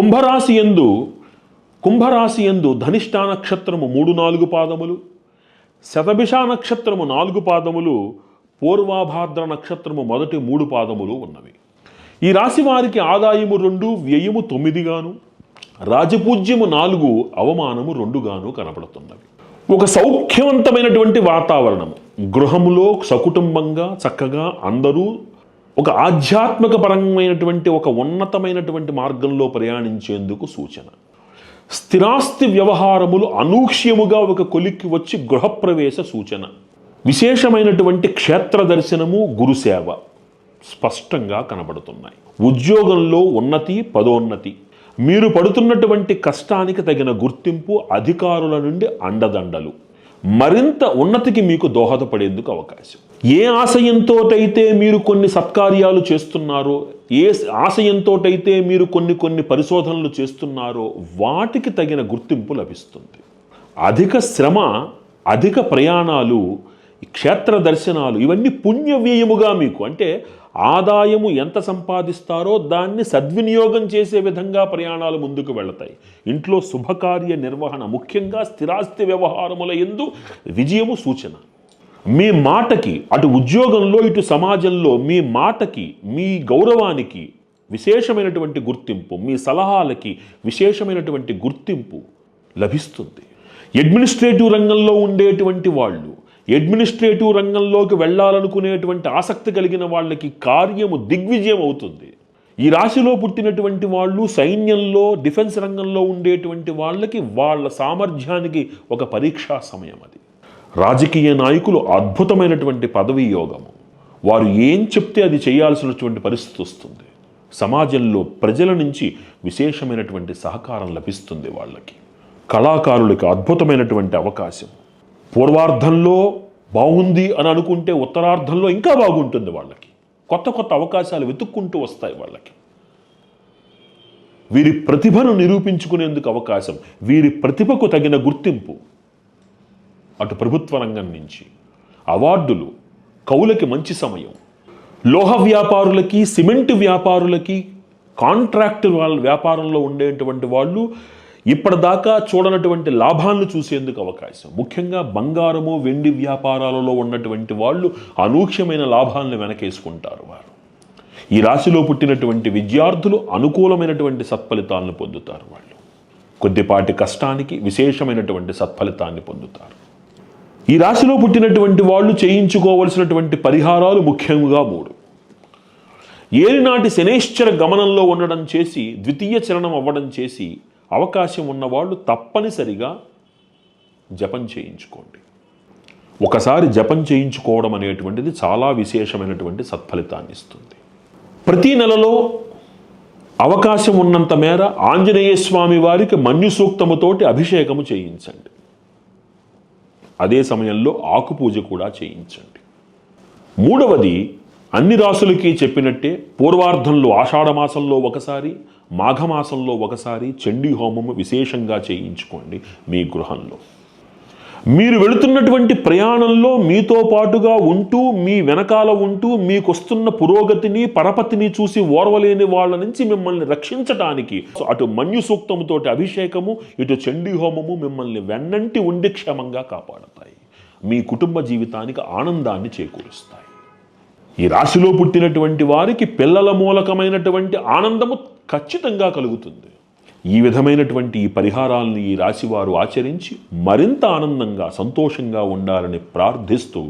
కుంభరాశి యందు ధనిష్టా నక్షత్రము 3-4 పాదములు, శతభిష నక్షత్రము 4 పాదములు, పూర్వాభాద్ర నక్షత్రము మొదటి 3 పాదములు ఉన్నవి. ఈ రాశి వారికి ఆదాయము 2, వ్యయము 9 గాను, రాజపూజ్యము 4, అవమానము 2 గాను కనపడుతున్నవి. ఒక సౌఖ్యవంతమైనటువంటి వాతావరణం, గృహములో సకుటుంబంగా చక్కగా అందరూ ఒక ఆధ్యాత్మిక పరమైనటువంటి ఒక ఉన్నతమైనటువంటి మార్గంలో ప్రయాణించేందుకు సూచన. స్థిరాస్తి వ్యవహారములు అనూక్ష్యముగా ఒక కొలిక్కి వచ్చి గృహప్రవేశ సూచన. విశేషమైనటువంటి క్షేత్ర దర్శనము, గురుసేవ స్పష్టంగా కనబడుతున్నాయి. ఉద్యోగంలో ఉన్నతి, పదోన్నతి, మీరు పడుతున్నటువంటి కష్టానికి తగిన గుర్తింపు, అధికారుల నుండి అండదండలు, మరింత ఉన్నతికి మీకు దోహదపడేందుకు అవకాశం. ఏ ఆశయంతోటైతే మీరు కొన్ని సత్కార్యాలు చేస్తున్నారో, ఏ ఆశయంతోటైతే మీరు కొన్ని పరిశోధనలు చేస్తున్నారో వాటికి తగిన గుర్తింపు లభిస్తుంది. అధిక శ్రమ, అధిక ప్రయాణాలు, క్షేత్ర దర్శనాలు ఇవన్నీ పుణ్యవ్యయముగా మీకు, అంటే ఆదాయము ఎంత సంపాదిస్తారో దాన్ని సద్వినియోగం చేసే విధంగా ప్రయాణాలు ముందుకు వెళతాయి. ఇంట్లో శుభకార్య నిర్వహణ, ముఖ్యంగా స్థిరాస్తి వ్యవహారముల యందు విజయము సూచన. మీ మాటకి అటు ఉద్యోగంలో ఇటు సమాజంలో మీ మాటకి, మీ గౌరవానికి విశేషమైనటువంటి గుర్తింపు, మీ సలహాలకి విశేషమైనటువంటి గుర్తింపు లభిస్తుంది. అడ్మినిస్ట్రేటివ్ రంగంలో ఉండేటువంటి వాళ్ళు, అడ్మినిస్ట్రేటివ్ రంగంలోకి వెళ్ళాలనుకునేటువంటి ఆసక్తి కలిగిన వాళ్ళకి కార్యము దిగ్విజయం అవుతుంది. ఈ రాశిలో పుట్టినటువంటి వాళ్ళు సైన్యంలో, డిఫెన్స్ రంగంలో ఉండేటువంటి వాళ్ళకి వాళ్ళ సామర్థ్యానికి ఒక పరీక్షా సమయం అది. రాజకీయ నాయకులు అద్భుతమైనటువంటి పదవీ యోగము, వారు ఏం చెప్తే అది చేయాల్సినటువంటి పరిస్థితి వస్తుంది. సమాజంలో ప్రజల నుంచి విశేషమైనటువంటి సహకారం లభిస్తుంది వాళ్ళకి. కళాకారులకి అద్భుతమైనటువంటి అవకాశం. పూర్వార్ధంలో బాగుంది అని అనుకుంటే ఉత్తరార్ధంలో ఇంకా బాగుంటుంది వాళ్ళకి. కొత్త అవకాశాలు వెతుక్కుంటూ వస్తాయి వాళ్ళకి. వీరి ప్రతిభను నిరూపించుకునేందుకు అవకాశం, వీరి ప్రతిభకు తగిన గుర్తింపు అటు ప్రభుత్వ రంగం నుంచి అవార్డులు, కవులకి మంచి సమయం. లోహ వ్యాపారులకి, సిమెంట్ వ్యాపారులకి, కాంట్రాక్ట్ వాళ్ళ వ్యాపారంలో ఉండేటువంటి వాళ్ళు ఇప్పటిదాకా చూడనటువంటి లాభాలను చూసేందుకు అవకాశం. ముఖ్యంగా బంగారము, వెండి వ్యాపారాలలో ఉన్నటువంటి వాళ్ళు అనూఖ్యమైన లాభాలను వెనకేసుకుంటారు. వారు ఈ రాశిలో పుట్టినటువంటి విద్యార్థులు అనుకూలమైనటువంటి సత్ఫలితాలను పొందుతారు. వాళ్ళు కొద్దిపాటి కష్టానికి విశేషమైనటువంటి సత్ఫలితాన్ని పొందుతారు. ఈ రాశిలో పుట్టినటువంటి వాళ్ళు చేయించుకోవలసినటువంటి పరిహారాలు ముఖ్యంగా 3. ఏలినాటి శనేశ్వర గమనంలో ఉండడం చేసి, ద్వితీయ చలనం అవ్వడం చేసి అవకాశం ఉన్నవాళ్ళు తప్పనిసరిగా జపం చేయించుకోండి. ఒకసారి జపం చేయించుకోవడం అనేటువంటిది చాలా విశేషమైనటువంటి సత్ఫలితాన్ని ఇస్తుంది. ప్రతి నెలలో అవకాశం ఉన్నంత మేర ఆంజనేయ స్వామి వారికి మన్యు సూక్తముతోటి అభిషేకము చేయించండి. అదే సమయంలో ఆకుపూజ కూడా చేయించండి. 3వది, అన్ని రాసులకి చెప్పినట్టే పూర్వార్ధంలో ఆషాఢమాసంలో ఒకసారి, మాఘమాసంలో ఒకసారి చండీ హోమము విశేషంగా చేయించుకోండి. మీ గృహంలో మీరు వెళుతున్నటువంటి ప్రయాణంలో మీతో పాటుగా ఉంటూ, మీ వెనకాల ఉంటూ, మీకొస్తున్న పురోగతిని, పరపతిని చూసి ఓర్వలేని వాళ్ళ నుంచి మిమ్మల్ని రక్షించటానికి అటు మన్యు సూక్తముతోటి అభిషేకము, ఇటు చండీ హోమము మిమ్మల్ని వెన్నంటి ఉండి క్షేమంగా కాపాడతాయి. మీ కుటుంబ జీవితానికి ఆనందాన్ని చేకూరుస్తాయి. ఈ రాశిలో పుట్టినటువంటి వారికి పిల్లల మూలకమైనటువంటి ఆనందము ఖచ్చితంగా కలుగుతుంది. ఈ విధమైనటువంటి ఈ పరిహారాలను ఈ రాశివారు ఆచరించి మరింత ఆనందంగా, సంతోషంగా ఉండాలని ప్రార్థిస్తూ